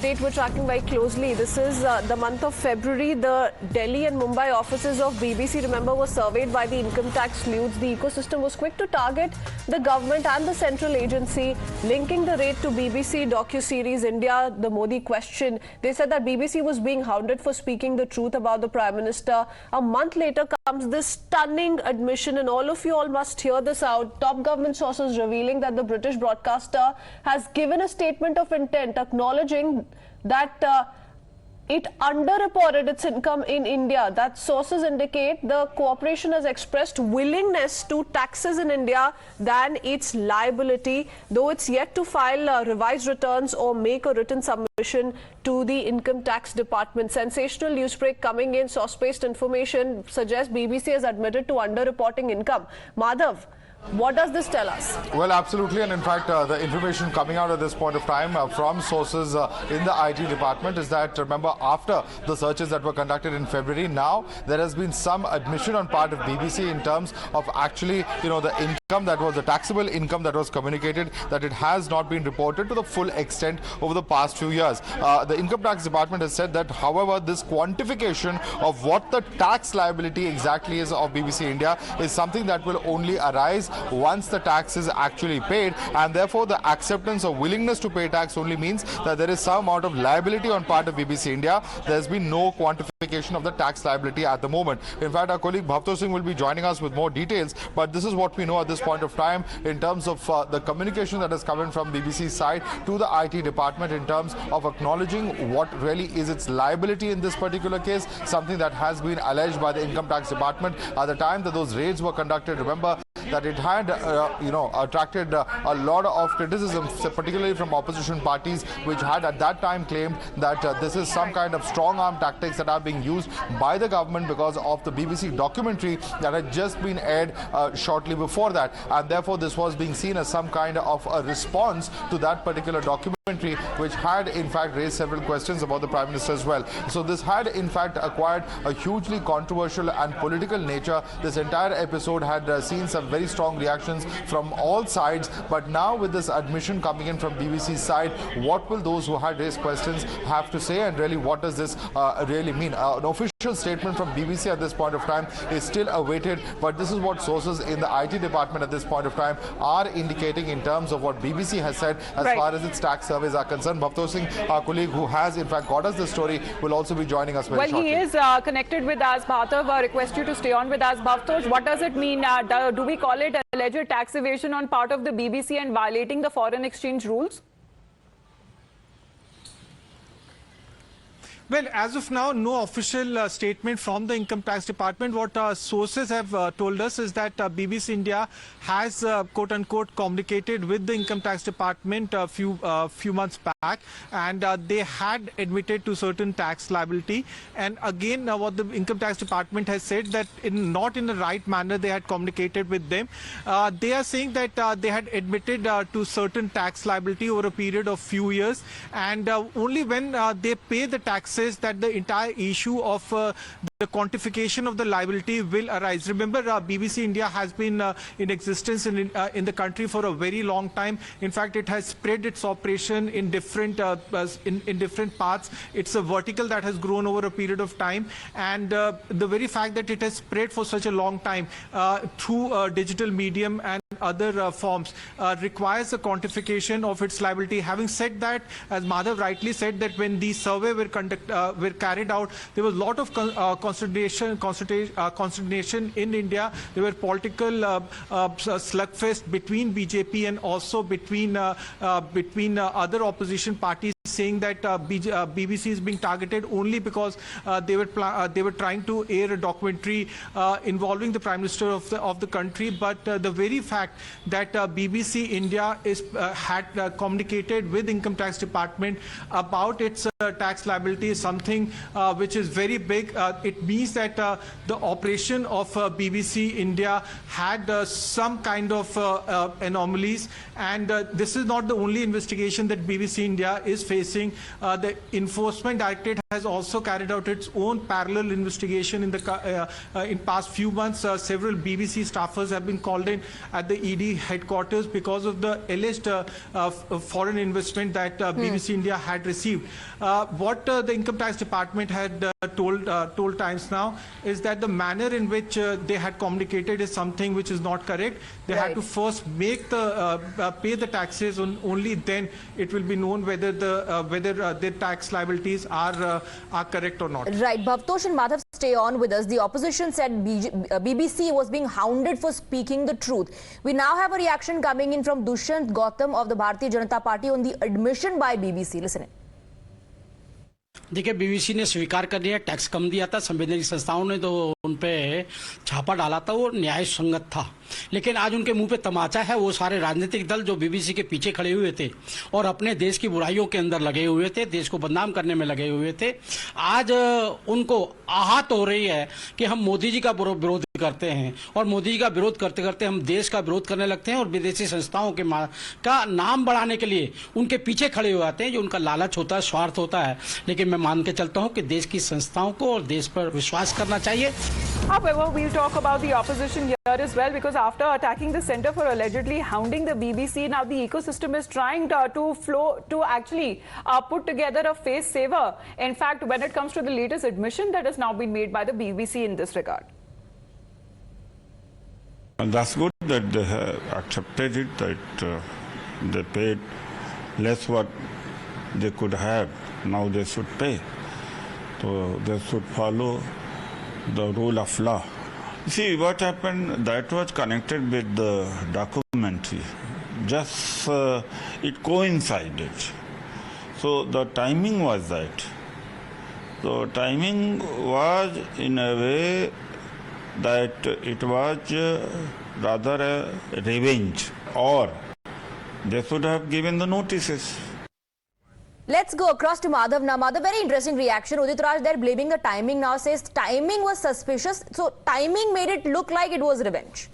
State we're tracking very closely. This is the month of February. The Delhi and Mumbai offices of BBC, remember, were surveyed by the income tax sleuths. The ecosystem was quick to target the government and the central agency, linking the raid to BBC docu-series India, the Modi question. They said that BBC was being hounded for speaking the truth about the Prime Minister. A month later comes this stunning admission, and all of you all must hear this out. Top government sources revealing that the British broadcaster has given a statement of intent acknowledging that it underreported its income in India. That sources indicate the corporation has expressed willingness to taxes in India than its liability, though it's yet to file revised returns or make a written submission to the income tax department. Sensational newsbreak coming in. Source-based information suggests BBC has admitted to underreporting income. Madhav, what does this tell us? Well, absolutely, and in fact, the information coming out at this point of time from sources in the IT department is that, remember, after the searches that were conducted in February, now there has been some admission on part of BBC in terms of actually, the income that was the taxable income that was communicated, that it has not been reported to the full extent over the past few years. The income tax department has said that, however, this quantification of what the tax liability exactly is of BBC India is something that will only arise once the tax is actually paid, and therefore the acceptance or willingness to pay tax only means that there is some amount of liability on part of BBC India. There has been no quantification of the tax liability at the moment. In fact, our colleague Bhavatosh Singh will be joining us with more details, but this is what we know at this point of time in terms of the communication that has come in from BBC's side to the IT department in terms of acknowledging what really is its liability in this particular case, something that has been alleged by the income tax department at the time that those raids were conducted. Remember that it had, attracted a lot of criticism, particularly from opposition parties, which had at that time claimed that this is some kind of strong-arm tactics that are being used by the government because of the BBC documentary that had just been aired shortly before that, and therefore this was being seen as some kind of a response to that particular documentary, which had in fact raised several questions about the Prime Minister as well. So this had in fact acquired a hugely controversial and political nature. This entire episode had seen some very strong reactions from all sides, but now with this admission coming in from BBC's side, what will those who had raised questions have to say, and really what does this really mean? An official statement from BBC at this point of time is still awaited, but this is what sources in the IT department at this point of time are indicating in terms of what BBC has said as far as its tax surveys are concerned. Bhavatosh Singh, our colleague who has in fact got us this story, will also be joining us very shortly. He is connected with us. Bhavatosh, I request you to stay on with us. Bhavatosh, what does it mean? Do we call it alleged tax evasion on part of the BBC and violating the foreign exchange rules? Well, as of now, no official statement from the income tax department. What sources have told us is that BBC India has, quote-unquote, communicated with the income tax department a few months back, and they had admitted to certain tax liability. And again, what the income tax department has said that not in the right manner they had communicated with them. They are saying that they had admitted to certain tax liability over a period of few years, and only when they pay the taxes that the entire issue of the quantification of the liability will arise. Remember, BBC India has been in existence in the country for a very long time. In fact, it has spread its operation in different in different parts. It's a vertical that has grown over a period of time, and the very fact that it has spread for such a long time through digital medium and other forms requires a quantification of its liability. Having said that, as Madhav rightly said, that when these survey were carried out, there was a lot of consternation in India. There were political slugfest between BJP and also between other opposition parties, saying that BBC is being targeted only because they were trying to air a documentary involving the Prime Minister of the country. But the very fact that BBC India had communicated with Income Tax Department about its tax liability is something which is very big. It means that the operation of BBC India had some kind of anomalies, and this is not the only investigation that BBC India is facing. facing. The Enforcement Directorate has also carried out its own parallel investigation in past few months. Several BBC staffers have been called in at the ED headquarters because of the alleged foreign investment that BBC India had received. What the Income Tax Department had told Times Now is that the manner in which they had communicated is something which is not correct. They had to first make pay the taxes, only then it will be known whether their tax liabilities are correct or not. Right. Bhavatosh and Madhav, stay on with us. The opposition said BBC was being hounded for speaking the truth. We now have a reaction coming in from Dushyant Gautam of the Bharatiya Janata Party on the admission by BBC. Listen in. देखिए, BBC ने स्वीकार कर लिया, tax कम दिया था, संवैधानिक संस्थाओं ने तो उन पे छापा डाला था, वो न्याय संगत था। लेकिन आज उनके मुंह पे तमाचा है। वो सारे राजनीतिक दल जो बीबीसी के पीछे खड़े हुए थे और अपने देश की बुराइयों के अंदर लगे हुए थे, देश को बदनाम करने में लगे हुए थे, आज उनको आहत हो रही है कि हम मोदी जी का विरोध करते हैं और मोदी जी का विरोध करते करते हम देश का विरोध करने लगते हैं और विदेशी संस्थाओं के का नाम बढ़ाने के लिए उनके पीछे खड़े हो जाते हैं, जो उनका लालच होता है, स्वार्थ होता है। लेकिन मैं मान के चलता हूं कि देश की संस्थाओं को और देश पर विश्वास करना चाहिए। However, we'll talk about the opposition here as well, because after attacking the centre for allegedly hounding the BBC, now the ecosystem is trying to actually put together a face saver. In fact, when it comes to the latest admission that has now been made by the BBC in this regard. And that's good that they have accepted it, that they paid less what they could have. Now they should pay. So they should follow the rule of law. See, what happened, that was connected with the documentary. Just it coincided. So the timing was that. So timing was in a way that it was rather a revenge, or they should have given the notices. Let's go across to Madhav now. Madhav, very interesting reaction. Udit Raj, they're blaming the timing now, says timing was suspicious. So timing made it look like it was revenge.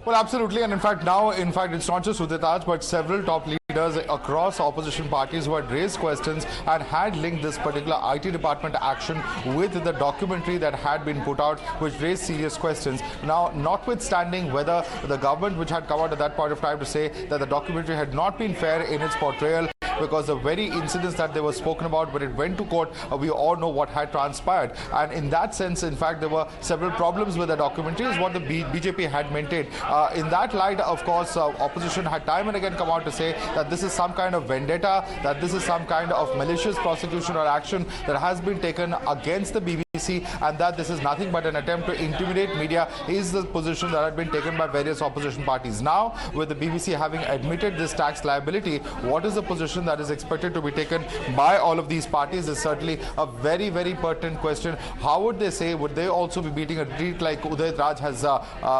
Well, absolutely. And in fact, now, it's not just Udit Raj, but several top leaders across opposition parties who had raised questions and had linked this particular IT department action with the documentary that had been put out, which raised serious questions. Now, notwithstanding whether the government, which had come out at that point of time to say that the documentary had not been fair in its portrayal, because the very incidents that they were spoken about when it went to court, we all know what had transpired. And in that sense, in fact, there were several problems with the documentary, is what the BJP had maintained. In that light, of course, opposition had time and again come out to say that this is some kind of vendetta, that this is some kind of malicious prosecution or action that has been taken against the BBC, and that this is nothing but an attempt to intimidate media, is the position that had been taken by various opposition parties. Now, with the BBC having admitted this tax liability, what is the position that is expected to be taken by all of these parties is certainly a very, very pertinent question. How would they say? Would they also be beating a retreat like Udit Raj has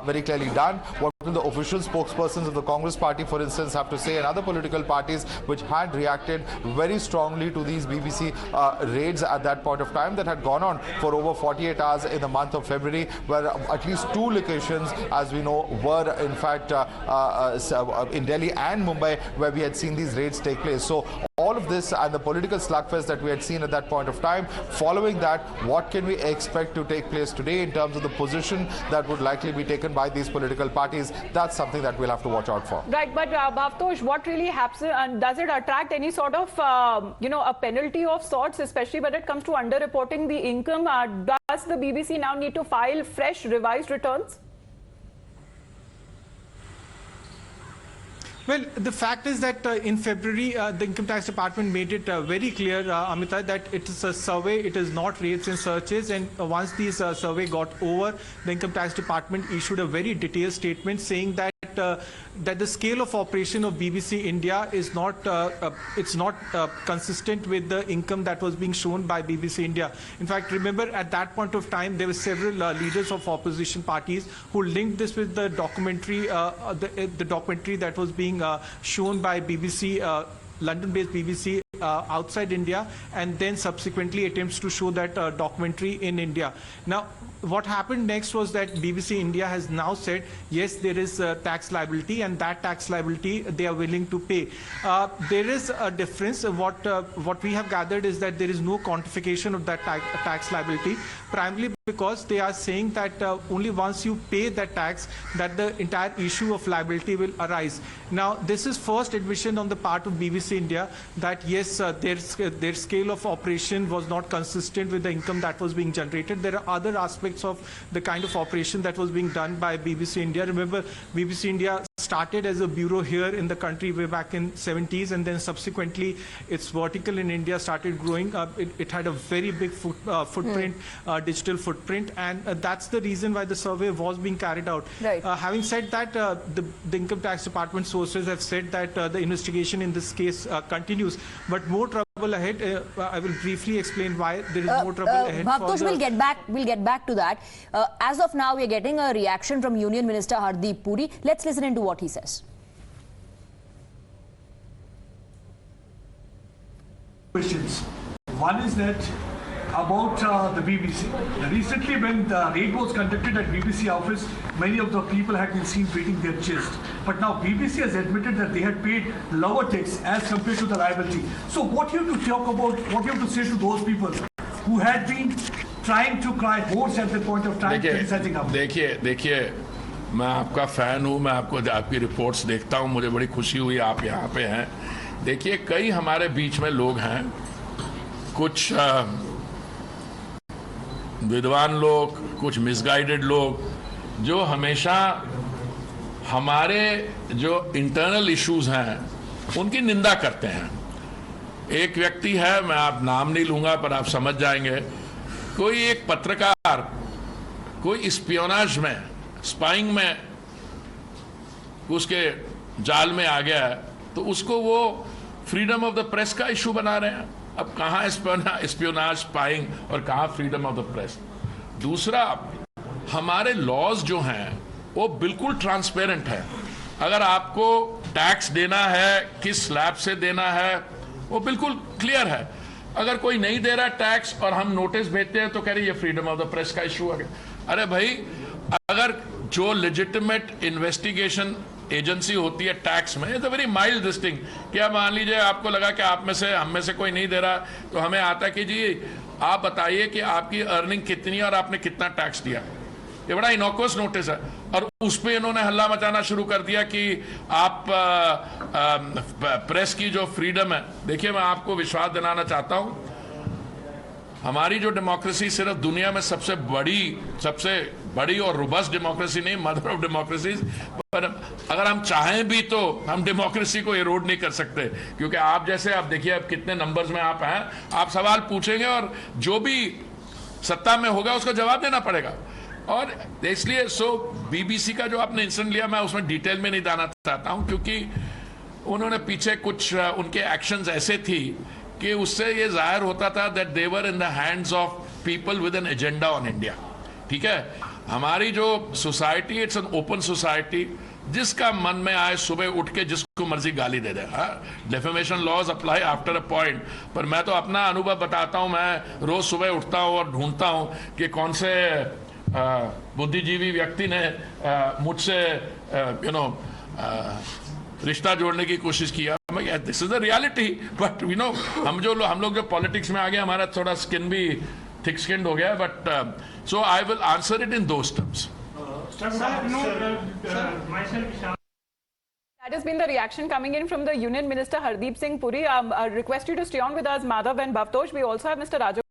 very clearly done? What will the official spokespersons of the Congress party, for instance, have to say, and other political parties which had reacted very strongly to these BBC raids at that point of time that had gone on for over 48 hours in the month of February, where at least 2 locations, as we know, were in fact in Delhi and Mumbai, where we had seen these raids take place. So all of this and the political slugfest that we had seen at that point of time, following that, what can we expect to take place today in terms of the position that would likely be taken by these political parties? That's something that we'll have to watch out for. Right, but Bhavatosh, what really happens, and does it attract any sort of, a penalty of sorts, especially when it comes to underreporting the income? Does the BBC now need to file fresh revised returns? Well, the fact is that in February, the Income Tax Department made it very clear, Amita, that it is a survey, it is not raids and searches. And once this survey got over, the Income Tax Department issued a very detailed statement saying that that the scale of operation of BBC India is not consistent with the income that was being shown by BBC India. In fact, remember at that point of time there were several leaders of opposition parties who linked this with the documentary, the documentary that was being shown by BBC, London-based BBC outside India, and then subsequently attempts to show that documentary in India. Now, what happened next was that BBC India has now said, yes, there is a tax liability, and that tax liability they are willing to pay. There is a difference. What we have gathered is that there is no quantification of that tax liability, primarily because they are saying that only once you pay that tax that the entire issue of liability will arise. Now, this is first admission on the part of BBC India that yes, their scale of operation was not consistent with the income that was being generated. There are other aspects of the kind of operation that was being done by BBC India. Remember, BBC India started as a bureau here in the country way back in 70s, and then subsequently its vertical in India started growing. It had a very big footprint, digital footprint, and that's the reason why the survey was being carried out. Right. Having said that, the Income Tax Department sources have said that the investigation in this case continues, but more trouble ahead. I will briefly explain why there is more trouble ahead. Bhavatosh, we'll get back to that. As of now, we are getting a reaction from Union Minister Hardeep Puri. Let's listen into what he says. Questions. One is that about the BBC. Recently, when the raid was conducted at BBC office, many of the people had been seen beating their chest. But now BBC has admitted that they had paid lower tax as compared to the liability. So what you have to talk about, what you have to say to those people who had been trying to cry hoarse at the point of time criticizing us? देखिए मैं आपका fan हूँ, मैं आपकी reports देखता हूँ, मुझे बड़ी खुशी हुई आप यहाँ पे हैं. देखिए कई हमारे बीच में लोग हैं, कुछ विद्वान लोग, कुछ मिसगाइडेड लोग, जो हमेशा हमारे जो इंटरनल इश्यूज हैं उनकी निंदा करते हैं. एक व्यक्ति है, मैं आप नाम नहीं लूँगा पर आप समझ जाएंगे, कोई एक पत्रकार कोई स्पियोनाज में, स्पाइंग में उसके जाल में आ गया है, तो उसको वो फ्रीडम ऑफ द प्रेस का इशू बना रहे हैं. अब कहाँ स्पियोनाज, स्पाइंग और कहाँ फ्रीडम ऑफ द प्रेस. दूसरा, हमारे लॉज जो हैं वो बिल्कुल ट्रांसपेरेंट है. अगर आपको टैक्स देना है, किस स्लैब से देना है, वो बिल्कुल क्लियर है. अगर कोई नहीं दे रहा टैक्स और हम नोटिस भेजते हैं तो कह रहे ये फ्रीडम ऑफ द प्रेस का इशू आ गया. अरे भाई, अगर जो लेजिटिमेट इन्वेस्टिगेशन एजेंसी होती है टैक्स में, it's a very mild this thing. क्या मान लीजिए आपको लगा कि आप में से, हम में से कोई नहीं दे रहा, तो हमें आता कि जी आप बताइए कि आपकी अर्निंग कितनी है और आपने कितना टैक्स दिया. ये बड़ा इनोकुअस नोटिस है. और उस पर इन्होंने हल्ला मचाना शुरू कर दिया कि आप प्रेस की जो फ्रीडम है. देखिए मैं आपको विश्वास दिलाना चाहता हूं, हमारी जो डेमोक्रेसी सिर्फ दुनिया में सबसे बड़ी और रोबस्ट डेमोक्रेसी नहीं, मदर ऑफ डेमोक्रेसीज, पर अगर हम चाहें भी तो हम डेमोक्रेसी को इरोड नहीं कर सकते. क्योंकि आप जैसे, आप देखिए अब कितने नंबर्स में आप हैं, आप सवाल पूछेंगे और जो भी सत्ता में होगा उसका जवाब देना पड़ेगा. और इसलिए बीबीसी का जो आपने इंसिडेंट लिया, मैं उसमें डिटेल में नहीं जाना चाहता हूं, क्योंकि उन्होंने पीछे कुछ उनके एक्शंस ऐसे थी कि उससे ये जाहिर होता था that they were in the hands of people with an agenda on India. ठीक है, हमारी जो society, it's an open society, जिसका मन में आए सुबह उठ के जिसको मर्जी गाली दे दे. Defamation laws apply after a point. पर मैं तो अपना अनुभव बताता हूं, मैं रोज सुबह उठता हूं और ढूंढता हूं कि कौन से बुद्धिजीवी व्यक्ति ने मुझसे रिश्ता जोड़ने की कोशिश किया. This is the reality. But हम लोग जो पॉलिटिक्स में आ गए, हमारा थोड़ा स्किन भी थिक स्किन्ड हो गया. But so I will answer it in those terms. That has been the reaction coming in from the Union Minister Hardeep Singh Puri. I request you to stay on with us, Madhav and Bhavatosh. We also have Mr. Raju